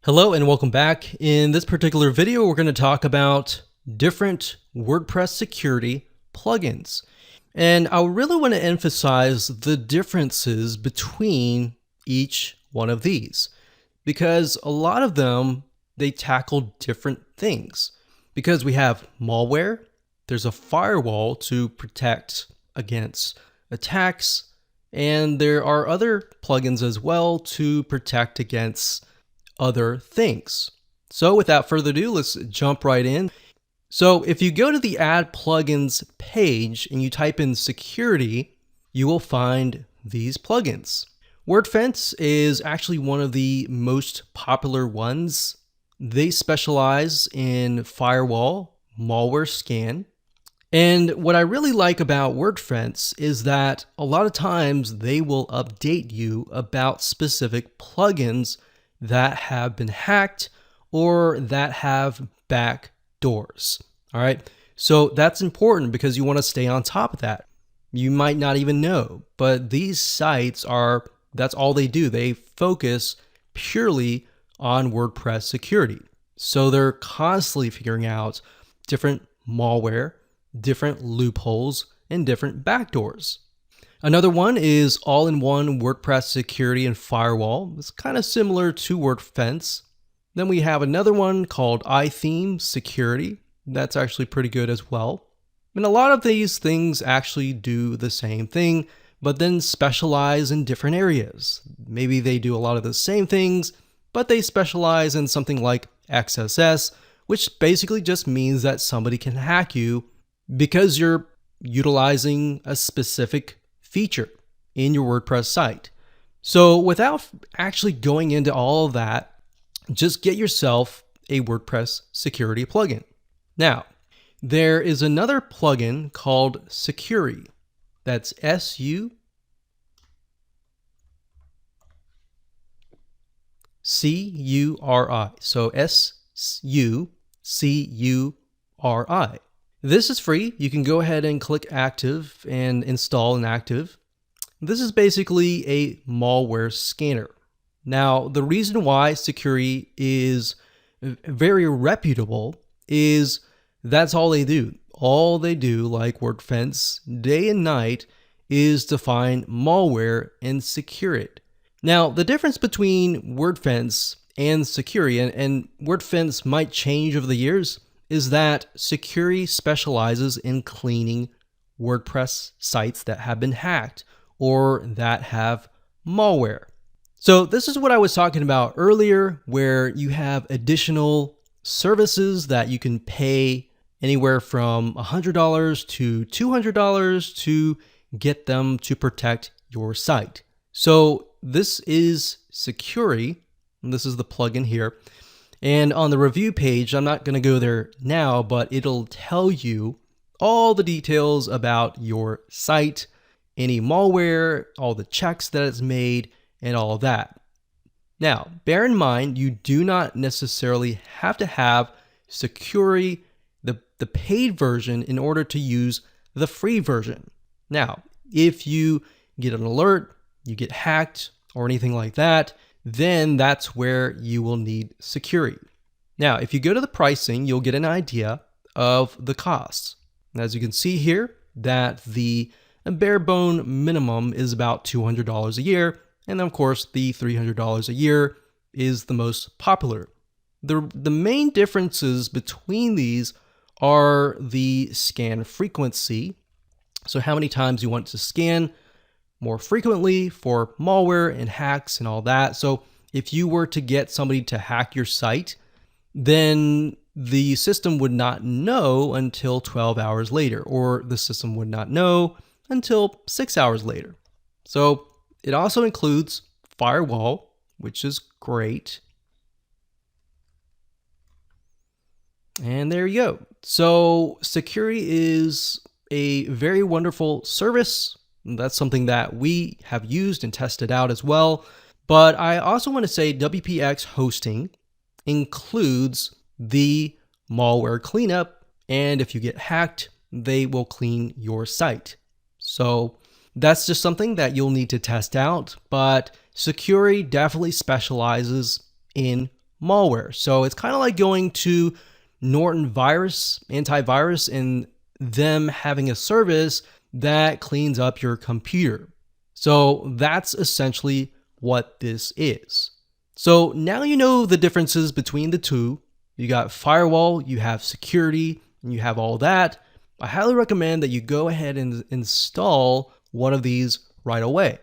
Hello and welcome back. In this particular video, we're going to talk about different WordPress security plugins. And I really want to emphasize the differences between each one of these because a lot of them, they tackle different things. Because we have malware, there's a firewall to protect against attacks, and there are other plugins as well to protect against other things. So without further ado, let's jump right in. So if you go to the Add Plugins page and you type in security, you will find these plugins. WordFence is actually one of the most popular ones. They specialize in firewall, malware scan. And what I really like about WordFence is that a lot of times they will update you about specific plugins that have been hacked or that have back doors. All right. So that's important because you want to stay on top of that. You might not even know, but these sites that's all they do. They focus purely on WordPress security. So they're constantly figuring out different malware, different loopholes, and different backdoors. Another one is all-in-one WordPress security and firewall. It's kind of similar to WordFence. Then we have another one called iTheme security. That's actually pretty good as well. And a lot of these things actually do the same thing, but then specialize in different areas. Maybe they do a lot of the same things, but they specialize in something like XSS, which basically just means that somebody can hack you because you're utilizing a specific feature in your WordPress site. So without actually going into all of that, just get yourself a WordPress security plugin. Now, there is another plugin called Securi. That's SUCURI. So SUCURI. This is free. You can go ahead and click active and install an active. This is basically a malware scanner. Now, the reason why Securi is very reputable is that's all they do. All they do, like WordFence, day and night, is to find malware and secure it. Now, the difference between WordFence and Securi, and WordFence might change over the years, is that Securi specializes in cleaning WordPress sites that have been hacked or that have malware. So this is what I was talking about earlier, where you have additional services that you can pay anywhere from $100 to $200 to get them to protect your site. So this is Securi, and this is the plugin here. And on the review page, I'm not going to go there now, but it'll tell you all the details about your site, any malware, all the checks that it's made, and all of that. Now, bear in mind, you do not necessarily have to have Securi, the paid version, in order to use the free version. Now, if you get an alert, you get hacked, or anything like that, then that's where you will need Securi. Now, if you go to the pricing, you'll get an idea of the costs. As you can see here, that the bare bone minimum is about $200 a year, and of course, the $300 a year is the most popular. The main differences between these are the scan frequency, so how many times you want to scan more frequently for malware and hacks and all that. So if you were to get somebody to hack your site, then the system would not know until 12 hours later, or the system would not know until 6 hours later. So it also includes firewall, which is great. And there you go. So Securi is a very wonderful service. That's something that we have used and tested out as well. But I also want to say WPX hosting includes the malware cleanup, and if you get hacked, they will clean your site. So that's just something that you'll need to test out, but Securi definitely specializes in malware. So it's kind of like going to Norton Virus, antivirus, and them having a service that cleans up your computer. So that's essentially what this is. So now you know the differences between the two. You got firewall, you have security, and you have all that. I highly recommend that you go ahead and install one of these right away.